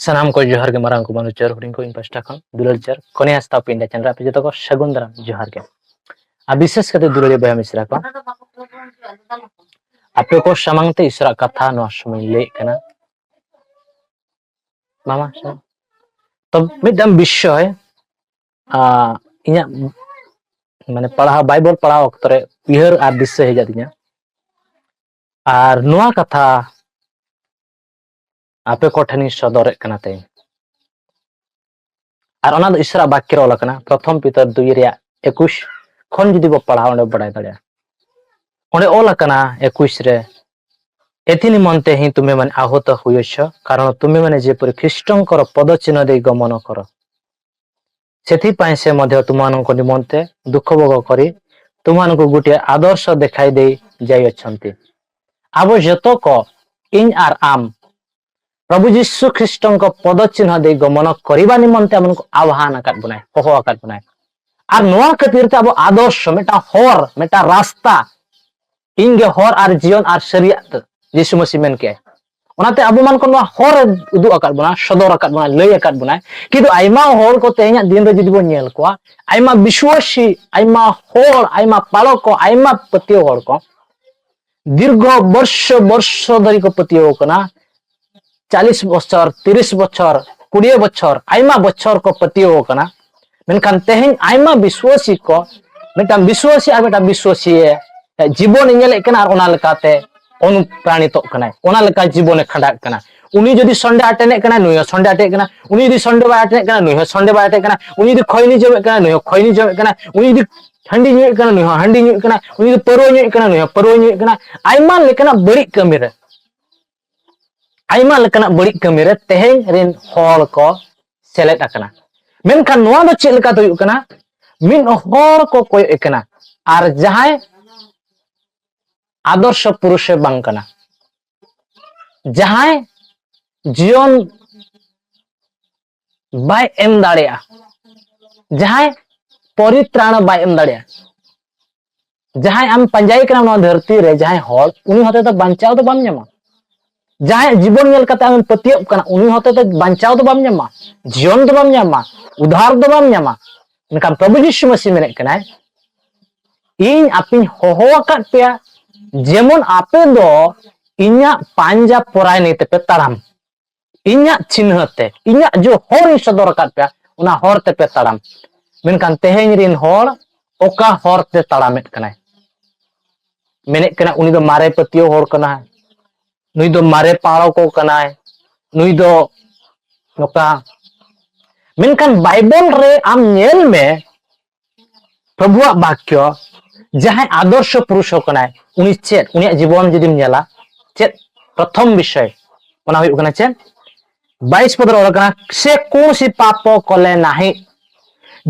सनाम को जोहार के मारांग को मनुचर हुडिंग को इन पास्टा खन दुललचर कोने हस्ता पिंडा चंद्रा पे जतो को सगुन दाराम जोहार के आ विशेष कते दुलले बया मिश्रा को आपे को समांगते इसरा कथा नो समय ले कना मामा तो मिदम विषय इया माने पढ़ा बाइबल पढ़ा अक्तरे उहर आ विषय हे जादिया आर नोआ कथा आपे को ठनी सदरे कना ते और ओना इसरा वाक्य रोल कना प्रथम पीतर 2 रे 21 खन जुदी बो पढ़ा ओंडे बडाय दाड़िया ओंडे ओल कना 21 रे एथि निमंते ही तुमे माने आहत होयछ कारण तुमे माने जेपरि ख्रीष्टंकर पद चिन्ह दे गमन कर सेथि पाए से मध्य तुमानन को निमंते दुख भोग करी तुमान को गुटे आदर्श देखाई दे जाय अछंती आबो जतो को इन आर आम प्रभु जीशु ख्रीष्टन को पद चिन्ह दे गमन करिबा निमंते हमको आह्वान आकात बनाय होहो आकात बनाय आर नोआ खातिर ते अब आदर्श मेटा होर मेटा रास्ता इंगे होर आर जीवन आर शरीयत जीशु मसीह मेन के ओनाते अब मान को नोआ होर उदु आकात बना सदर आकात बना लय आकात बनाय किदु आइमा होर को तेहना दिन रे जदि बो नेल को आइमा विश्वासी आइमा होर आइमा पालक को आइमा पतियो होर को दीर्घ वर्ष धरी को पतियो कना 40 बछर 30 बछर 20 बछर आइमा बछर को पतियो कना मेनखान तेहन आइमा विश्वासी को मेटा विश्वासी आर मेटा विश्वासी जीवन नेले कना आर ओना लेकाते अनुप्राणित कना ओना लेका जीवन खंडा कना उनी जदि संडे अटेने कना नुय संडे अटे कना उनी जदि संडे बा अटेने कना नुय संडे बा अटे कना उनी जदि खैनी जमे कना नुय खैनी जमे कना उनी जदि हंडी नुय कना नुय हंडी नुय कना उनी जदि परव नुय कना नुय परव नुय कना आइमा लेकना बड़ी कमी रे आइमा लेकना बड़ी कमी रे तेहेन रेन होल को सेलेट आकना मेनखान नोआ दो चेल का तो कना मिन होर को कोय एकना आर जहाय आदर्श पुरुष बांग कना जहाय जीवन बाय एम दाड़िया जहाय परित्राण बाय एम दाड़िया जहाय आम पंजाई कना नोआ धरती रे जहाय होल उनी होते तो बांचाव तो बाम न्यामा जहां जीवन नेल कता हम पतियो कना उनी होते तो बांचाव तो बाम न्यामा जीवन तो बाम न्यामा उद्धार तो बाम न्यामा मेनखान प्रभु यीशु मसीह मेने कना इन आपिन होहो आकात पेया जेमन आपे दो इन्या पांजा पोराय नेते पे ताड़ाम इन्या चिन्हते इन्या जो होर सदर आकात पेया उना होर ते पे ताड़ाम मेनखान तेहेन रिन होर ओका होर ते ताड़ामेत कना मेने कना उनी दो मारे पतियो होर कना नुई दो मारे पाड़ो को कना नुई दो नोका मेनखान बाइबल रे आम नेल में प्रभुआ वाक्य जहां आदर्श पुरुष कना उनी चेत उनी जीवन जदि नेला चेत प्रथम विषय ओना हुई कना चेत 22 पद रे कना से कौन सी पाप कले नाही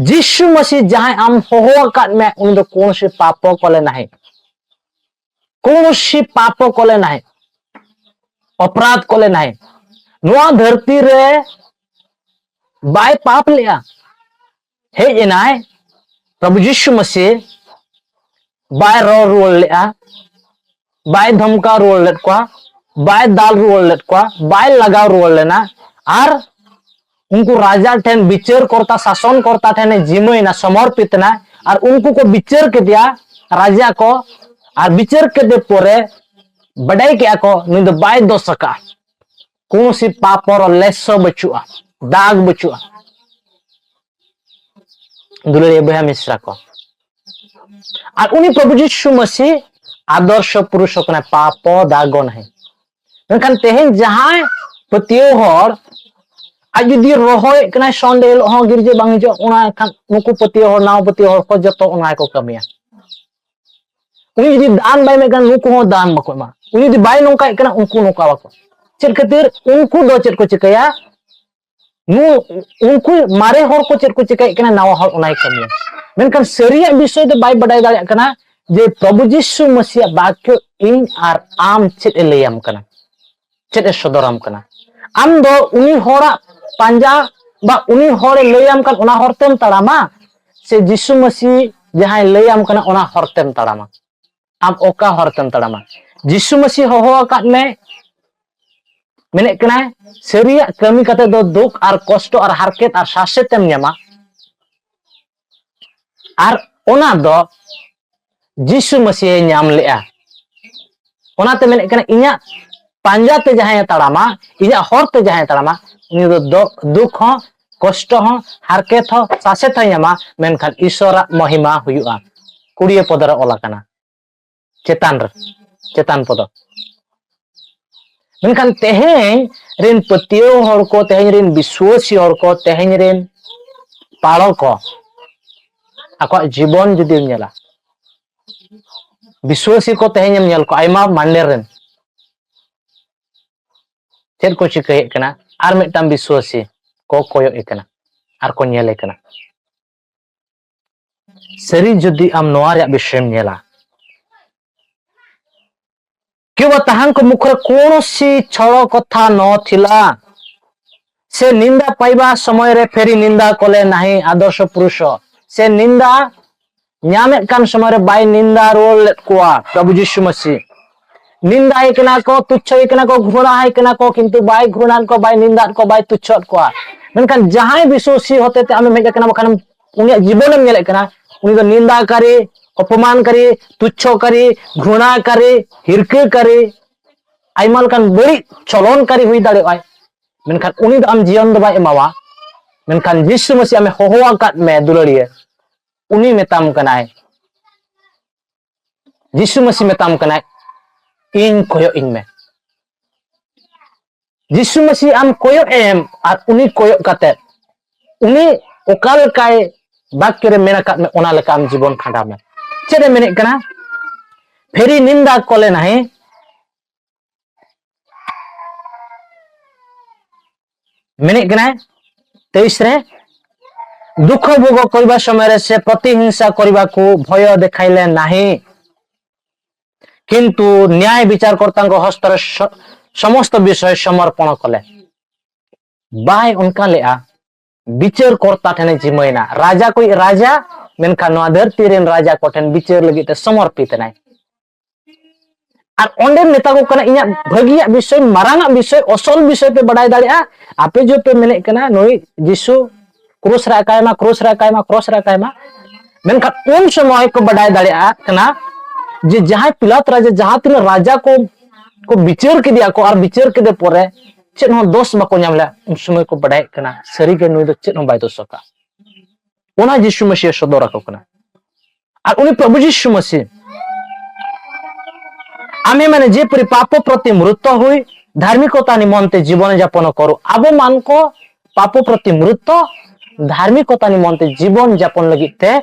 यीशु मसीह जहां आम होहो का में उनी दो कौन सी पाप कले नाही कौन सी पाप कले नाही अपराध कले नाही नोआ धरती रे बाय पाप लिया हे एनाय प्रभु यीशु मसीह बाय रो रोल लिया बाय धमका रोल लेट को बाय दाल रोल लेट को बाय लगाव रोल लेना आर उनको राजा ठेन विचार करता शासन करता ठेन जिमोइना समर्पित ना और उनको को विचार के दिया राजा को और विचार के दे पोरे बड़ाई क्या को नुई दो बाय दो सका कौन सी पाप और लेसो बचुआ दाग बचुआ दुलरे बया मिश्रा को और उनी प्रभु यीशु मसीह आदर्श पुरुष कना पाप दाग नहीं मेनखान तेहेन जहां पतियो होर आज जदि रोहय कना संडे हो गिरजे बांग जो ओना खान नुकु पतियो होर नाव पतियो होर को जतो ओना को कमिया उनी जदि दान बाय में कना नुकु हो दान बको मा उनी जदि बाय नोका कना उनको नोका बको चेर खातिर उनको दो चेर को चिकया नु उनको मारे होर को चेर को चिकय कना नावा होर ओनाय कमिया मेनखान सरिया विषय दो बाय बडाय दाड़िया कना जे प्रभु यीशु मसीह वाक्य इन आर आम चेत लेयम कना चेत सदरम कना आम दो उनी होरा पांजा बा उनी होरे लेयम कन ओना होरतेम ताड़ामा से यीशु मसीह जहां लेयम कना ओना होरतेम ताड़ामा आम ओका होरतेम ताड़ामा यीशु मसीह होहो आकात में मेने कना सरिया कमी कते दो दुख और कष्ट और हारकेत और सासेतेम ᱧᱟᱢᱟ और ओना दो जिसु मसीह ᱧᱟᱢ लेआ ओनाते मेने कना इᱧा पांजाते जहां तड़ामा इᱧा हरते जहां तड़ामा उनी दो दुख हो कष्ट हो हारकेत हो सासेत हो ᱧᱟᱢᱟ मेनखान ईश्वरा महिमा हुयुआ 20 पद रे ओला कना चेतान पद मेनखान तेहें रेन पतियो हर को तेहें रेन विश्वासी हर को तेहें रेन पालो को आको जीवन जुदी नेला विश्वासी को तेहें नेल को आयमा मांडे रेन चेद को चिकाय कना आर मिदटां विश्वासी को कोयो एकना आर को नेले कना सरी जुदी आम नोआ रे विषय नेला क्यों ताहां को मुखरे कौनसी छड़ कथा न थिला से निंदा पाइबा समय रे फेरी निंदा कोले नहीं आदर्श पुरुष से निंदा ᱧᱟᱢᱮ कान समय रे बाय निंदा रोल कोआ प्रभु यीशु मसीह निंदा एकना को तुच्छ एकना को घृणा एकना को किंतु बाय घृणा को बाय निंदा को बाय तुच्छ कोआ मेनखान जहां विश्वासी होते ते आमे मेज एकना बखान उनी जीवन में नेले कना उनी दो निंदा करे अपमान करे तुच्छ करे घृणा करे हिरके करे आइमाल कान बड़ी चलन करे हुई दाड़े आय मेनखान उनी दो आम जीवन दो बाय एमावा मेनखान यीशु मसीह आमे होहोआ काट मे दुलड़िए उनी मेताम कनाय यीशु मसीह मेताम कनाय इन कोयो इन में यीशु मसीह आम कोयो एम और उनी कोयो काते उनी ओकाल काय बाक्य रे मेना काट में ओना लेका आम जीवन खांडा में चेदे मेने कना फेरी निंदा कोले नहीं मेने कना 23 रे दुख भोग करबा समय से प्रतिहिंसा करबा को भय देखाइले नहीं किंतु न्याय विचारकर्ता हस्त समस्त विषय समर्पण कले बाय उनका लेआ विचारकर्ता ठेने जिमैना राजा कोई राजा मेनखा नोआ धरती रेन राजा को ठेन विचार लगी ते समर्पित नाय और ओंडे मेता को कना इया भगिया विषय मारांगा विषय असल विषय पे बड़ाई दाड़िया आपे जो पे मेने कना नोई यीशु क्रूस रे कायमा मेनखा उन समय को बड़ाई दाड़िया कना जे जहां पिलात राजा जहां तीन राजा को विचार के दिया को और विचार के दे परे चेत हो दोष बको ᱧᱟᱢला उन समय को बड़ाई कना सरी के नुई दो चेत हो बाय दोषका ओना यीशु मसीह सदर को कना और उनी प्रभु यीशु मसीह आमे माने जे परि पाप प्रति मृत हुई धार्मिकता निमंते जीवन यापन करू आबो मान को पाप प्रति मृत धार्मिकता निमंते जीवन यापन लगिते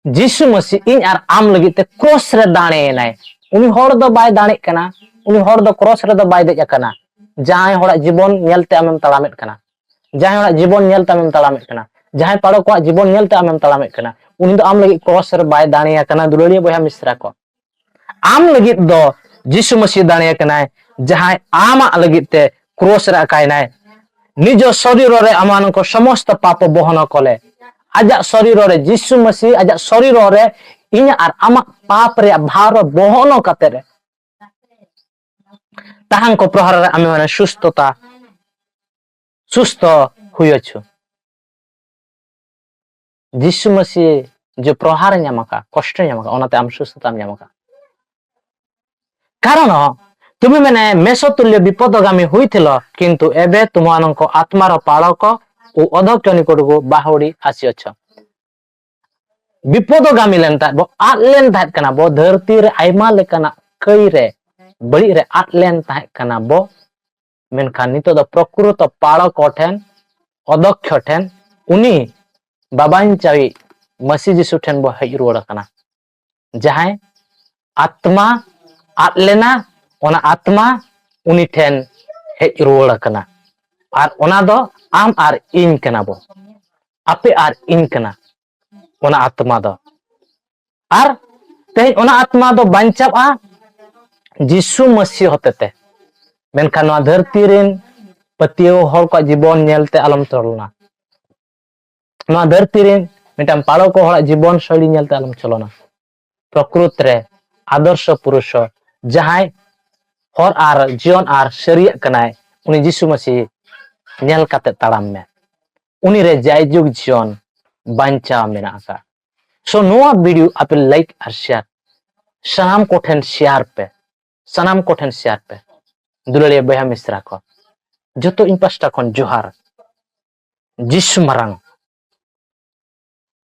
यीशु मसीह इन और आम लगिते क्रॉस रे दाणे नाय उनी होड़ दो बाय दाणे कना उनी होड़ दो क्रॉस रे दो बाय देज कना जहां होड़ा जीवन नेलते आमेम तड़ामेत कना जहां होड़ा जीवन नेलते आमेम तड़ामेत कना जहां पाड़ो को जीवन नेलते आमेम तड़ामेत कना उनी दो आम लगी क्रॉस रे बाय दाणे कना दुलड़िया बया मिश्रा को आम लगी दो यीशु मसीह दाणे कना जहां आमा लगिते क्रॉस रे कायनाय निज शरीर रे अमान को समस्त पाप बहन कले आजा शरीर रे यीशु मसीह आजा शरीर रे इन और आमा पाप रे भार बहन कते रे ताहां को प्रहार रे आमे माने सुस्त हुई छु यीशु मसीह जो प्रहार ᱧᱟᱢᱟᱠᱟ कष्ट ᱧᱟᱢᱟᱠᱟ ओनाते आम सुस्थता ᱧᱟᱢᱟᱠा कारण तुम मैंने मेषतुल्य विपदगामी हुईथिलो किंतु एबे तुमानंको आत्मार पालक ओ अध्यक्ष निकट को बाहुड़ी आसी अछ विपदगामी लेन ता बो आद लेन ता कना बो धरती रे आइमा लेकना कई रे बड़ी रे आद लेन ता कना बो मेनखान नितो द प्रकृत पालक ठेन अध्यक्ष ठेन उनी बाबाइन चावी मसीह यीशु ठेन बो हेज रुवाड़ कना जहां आत्मा आद लेना ओना आत्मा उनी ठेन हेज रुवाड़ कना और ओना दो आम आर इन कना बो आपे आर इन कना ओना आत्मा दो और तेज ओना आत्मा दो बांचावा यीशु मसीह होतेते मेनखान नोआ धरती रेन पतियो हर को जीवन नेलते आलम चलना नोआ धरती रेन मिटाम पालो को हर जीवन शैली नेलते आलम चलना प्रकृत रे आदर्श पुरुष जहां hor ar jion ar sariya kanai uni Jisu Masih nyel kate taram me uni re jaijug jion bancha mena aka. So noa video ape like ar share sanam koten share pe dulale boya misra ko joto in pasta kon johar Jisu marang